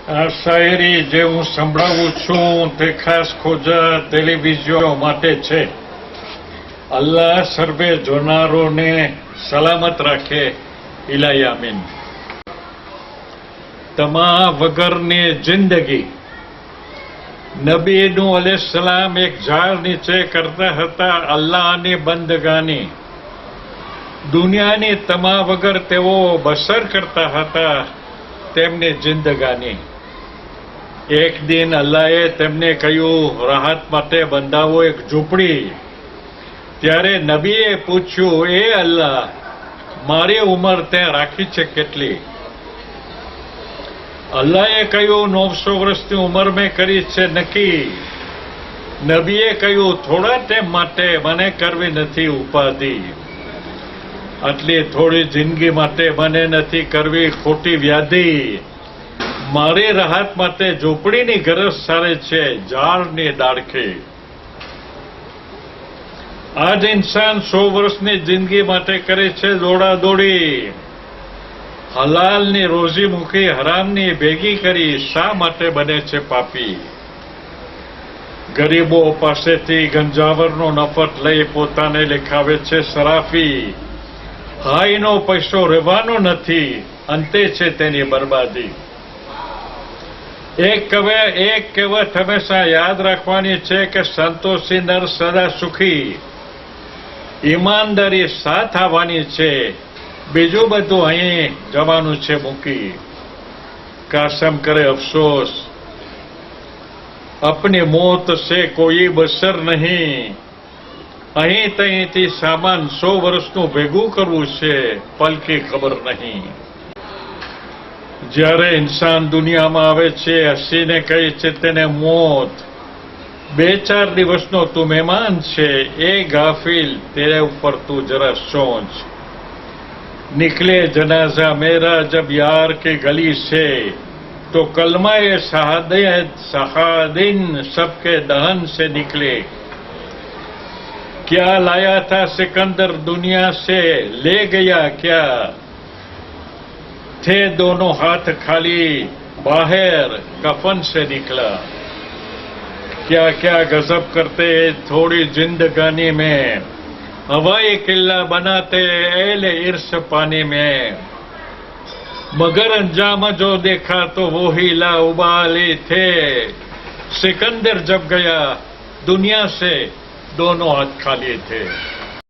આ શાયરી જે હું સંભળાવું છું તે ખાસ ખોજા ટેલિવિઝન માટે છે. અલ્લાહ સર્વે જોનારોને સલામત રાખે. ઇલાહી આમીન. તમા વગરની જિંદગી. નબી નૂહ અલૈહિસ્સલામ એક ઝાડ નીચે કરતા હતા અલ્લાહની બંદગાની. દુનિયાની તમા વગર તેઓ બસર કરતા હતા તેમની જિંદગાની. એક દિન અલ્લાહે તેમને કહ્યું રાહત માટે બંધાવો એક ઝૂંપડી. ત્યારે નબીએ પૂછ્યું, એ અલ્લાહ, મારી ઉંમર તે રાખી છે કેટલી? અલ્લાહે કહ્યું 900 વર્ષની ઉંમર મેં કરી છે નક્કી. નબીએ કહ્યું થોડા ટાઈમ માટે મને કરવી નથી ઉપાધિ. આટલી થોડી જિંદગી માટે મને નથી કરવી ખોટી વ્યાધિ. મારી રાહત માટે ઝૂંપડીની ગરજ સારી છે ઝાડની ડાળખી. આજ ઇન્સાન 100 વર્ષની જિંદગી માટે કરે છે દોડાદોડી. હલાલની રોજી મૂકી હરામની ભેગી કરી શા માટે બને છે પાપી? ગરીબો પાસેથી ગંજાવરનો નફત લઈ પોતાને લેખાવે છે સરાફી. હાઈનો પૈસો રહેવાનો નથી, અંતે છે તેની બરબાદી. એક કહેવત હંમેશા યાદ રાખવાની છે કે સંતોષી નર સદા સુખી. ઈમાનદારી સાથ આવવાની છે, બીજું બધું અહીં જવાનું છે મૂકી. કાસમ કરે અફસોસ અપની મોત સે કોઈ બસર નહીં. અહીં તહીંથી સામાન 100 વર્ષનું ભેગું કરવું છે પલકી ખબર નહીં. જ્યારે ઇન્સાન દુનિયામાં આવે છે હસીને કહે છે તેને મોત. 2-4 દિવસનો તું મહેમાન છે એ ગાફિલ, તેરે ઉપર તું જરા સોચ. निकले जनाजा मेरा जब यार के गली से तो कलमा-ए शहादिन सबके दहन से निकले. क्या लाया था सिकंदर दुनिया से ले गया क्या? थे दोनों हाथ खाली बाहर कफन से निकला. क्या क्या गजब करते थोड़ी जिंदगानी में, हवाई किला बनाते एले इर्स पानी में. मगर अंजाम जो देखा तो वो ही ला उबाले थे. सिकंदर जब गया दुनिया से दोनों हाथ खाली थे.